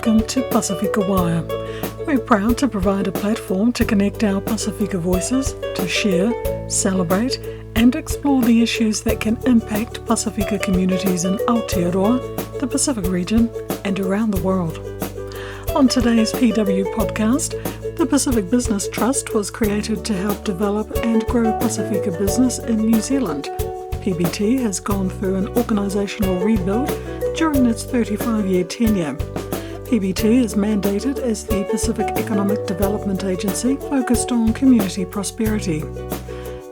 welcome to Pasifika Wire. We're proud to provide a platform to connect our Pasifika voices, to share, celebrate and explore the issues that can impact Pasifika communities in Aotearoa, the Pacific region and around the world. On today's PW podcast, the Pacific Business Trust was created to help develop and grow Pasifika business in New Zealand. PBT has gone through an organisational rebuild during its 35-year tenure. PBT is mandated as the Pacific Economic Development Agency focused on community prosperity.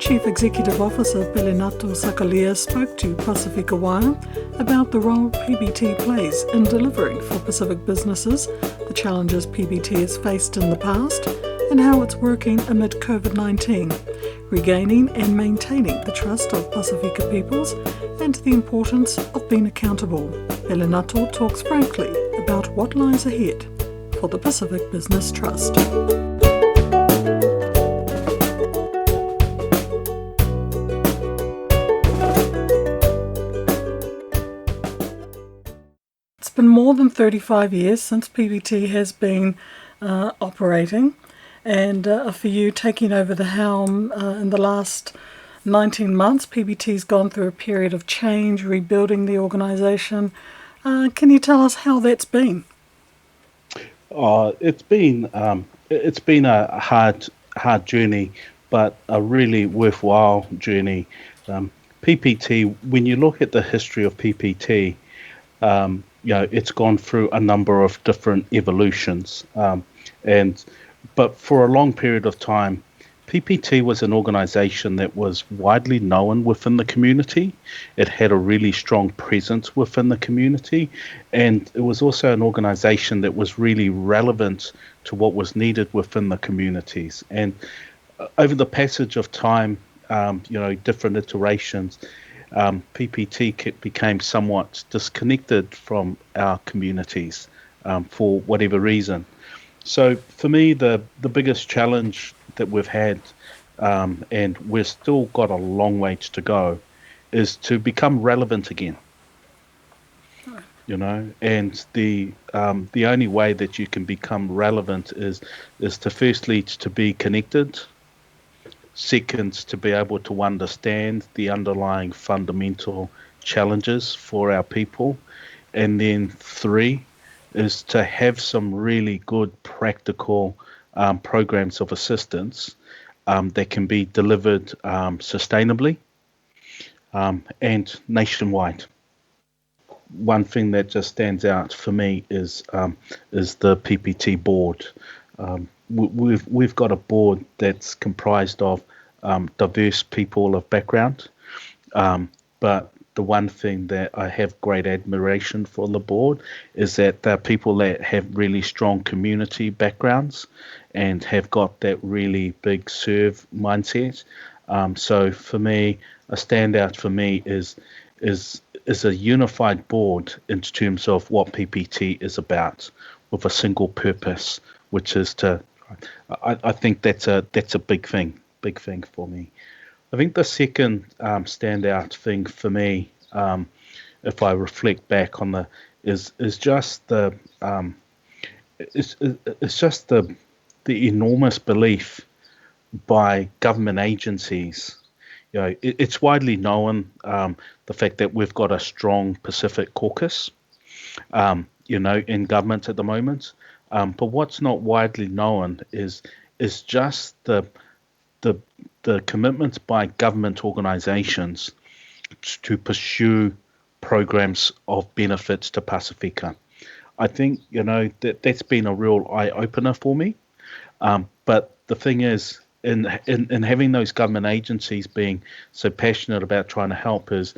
Chief Executive Officer Pelenato Sakalia spoke to Pasifika Wire about the role PBT plays in delivering for Pacific businesses, the challenges PBT has faced in the past, and how it's working amid COVID-19, regaining and maintaining the trust of Pasifika peoples, and the importance of being accountable. Pelenato talks frankly about what lies ahead for the Pacific Business Trust. It's been more than 35 years since PBT has been operating, and for you taking over the helm in the last 19 months, PBT's gone through a period of change, rebuilding the organisation. Can you tell us how that's been? It's been a hard journey, but a really worthwhile journey. PPT, when you look at the history of PPT, it's gone through a number of different evolutions, but for a long period of time, PPT was an organisation that was widely known within the community. It had a really strong presence within the community, and it was also an organisation that was really relevant to what was needed within the communities. And over the passage of time, different iterations, PPT became somewhat disconnected from our communities for whatever reason. So for me, the biggest challenge that we've had, and we've still got a long way to go, is to become relevant again. And the only way that you can become relevant is to firstly to be connected, second to be able to understand the underlying fundamental challenges for our people, and then three is to have some really good practical programs of assistance that can be delivered sustainably and nationwide. One thing that just stands out for me is the PPT board. We've got a board that's comprised of diverse people of background, but the one thing that I have great admiration for the board is that they're people that have really strong community backgrounds and have got that really big serve mindset. So for me, a standout for me is a unified board in terms of what PPT is about, with a single purpose, which is to. I think that's a big thing for me. I think the second standout thing for me, if I reflect back on is just the enormous belief by government agencies. It's widely known the fact that we've got a strong Pacific caucus, in government at the moment. But what's not widely known is just the commitments by government organisations to pursue programs of benefits to Pasifika. I think that's been a real eye opener for me. But the thing is, in having those government agencies being so passionate about trying to help, is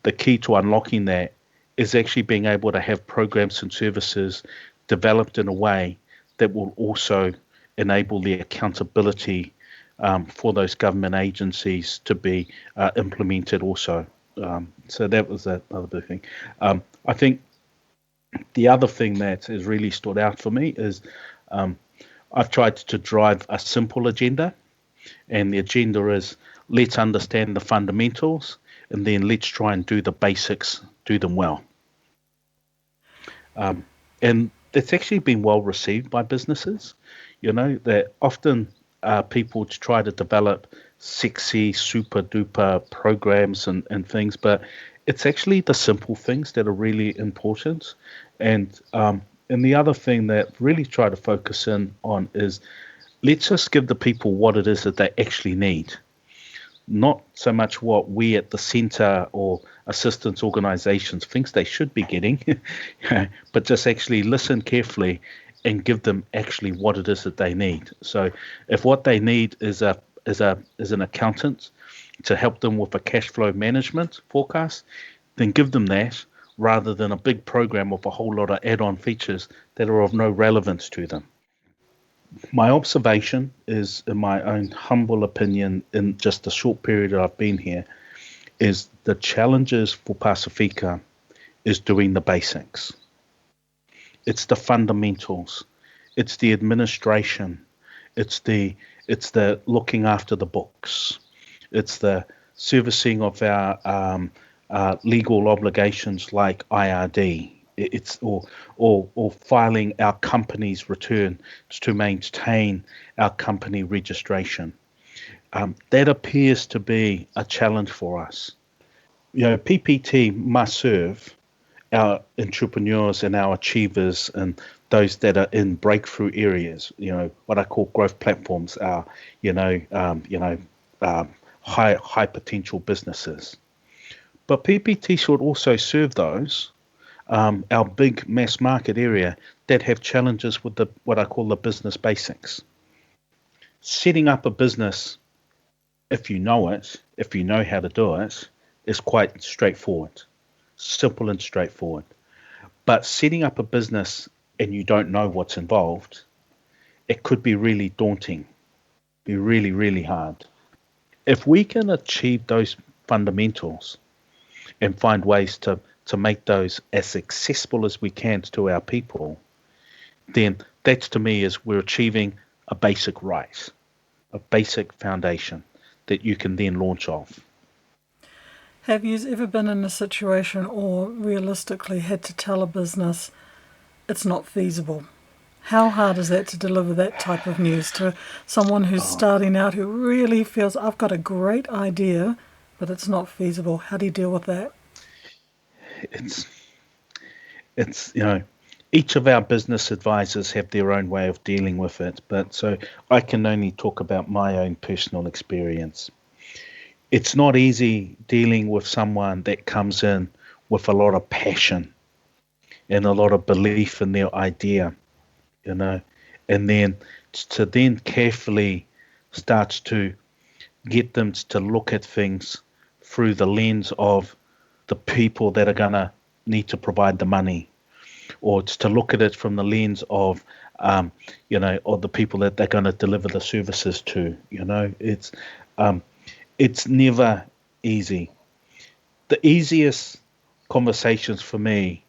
the key to unlocking that is actually being able to have programs and services developed in a way that will also enable the accountability for those government agencies to be implemented also. So that was another big thing. I think the other thing that has really stood out for me is I've tried to drive a simple agenda, and the agenda is let's understand the fundamentals, and then let's try and do the basics, do them well. And it's actually been well received by businesses. That often people try to develop sexy, super duper programs and things, but it's actually the simple things that are really important. And the other thing that really try to focus in on is let's just give the people what it is that they actually need, not so much what we at the center or assistance organizations thinks they should be getting, but just actually listen carefully and give them actually what it is that they need. So if what they need is an accountant to help them with a cash flow management forecast, then give them that rather than a big program of a whole lot of add-on features that are of no relevance to them. My observation is, in my own humble opinion, in just the short period that I've been here, is the challenges for Pasifika is doing the basics. It's the fundamentals. It's the administration. It's the looking after the books. It's the servicing of our legal obligations like IRD. It's or filing our company's return to maintain our company registration. That appears to be a challenge for us. PPT must serve our entrepreneurs and our achievers and those that are in breakthrough areas. What I call growth platforms are, high potential businesses. But PPT should also serve those, our big mass market area, that have challenges with what I call the business basics. Setting up a business, if you know how to do it, is quite straightforward, simple and straightforward. But setting up a business and you don't know what's involved, it could be really daunting, be really, really hard. If we can achieve those fundamentals and find ways to make those as accessible as we can to our people, then that to me is we're achieving a basic right, a basic foundation that you can then launch off. Have you ever been in a situation or realistically had to tell a business it's not feasible? How hard is that to deliver that type of news to someone who's starting out, who really feels, I've got a great idea, but it's not feasible? How do you deal with that? It's each of our business advisors have their own way of dealing with it, but so I can only talk about my own personal experience. It's not easy dealing with someone that comes in with a lot of passion and a lot of belief in their idea, and then carefully starts to get them to look at things through the lens of the people that are going to need to provide the money, or it's to look at it from the lens of, or the people that they're going to deliver the services to. It's never easy. The easiest conversations for me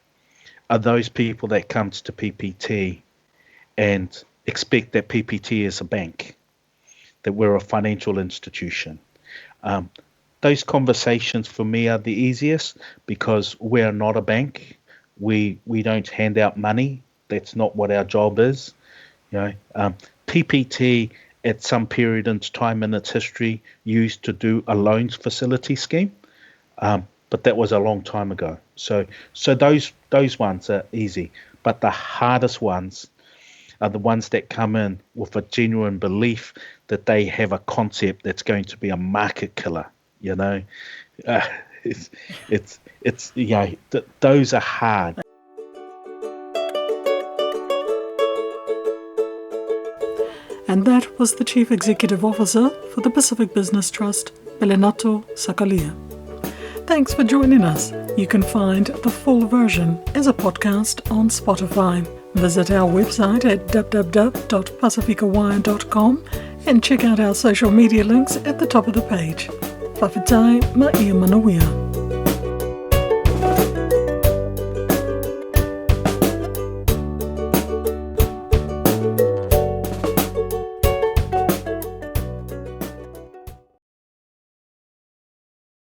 are those people that comes to PPT and expect that PPT is a bank, that we're a financial institution. Those conversations for me are the easiest because we're not a bank. We don't hand out money. That's not what our job is. PPT at some period in time in its history used to do a loans facility scheme, but that was a long time ago. So those ones are easy, but the hardest ones are the ones that come in with a genuine belief that they have a concept that's going to be a market killer. Those are hard. And that was the Chief Executive Officer for the Pacific Business Trust, Pelenato Sakalia. Thanks for joining us. You can find the full version as a podcast on Spotify. Visit our website at www.pacificawire.com and check out our social media links at the top of the page. Whawhitai, ma ia manawia.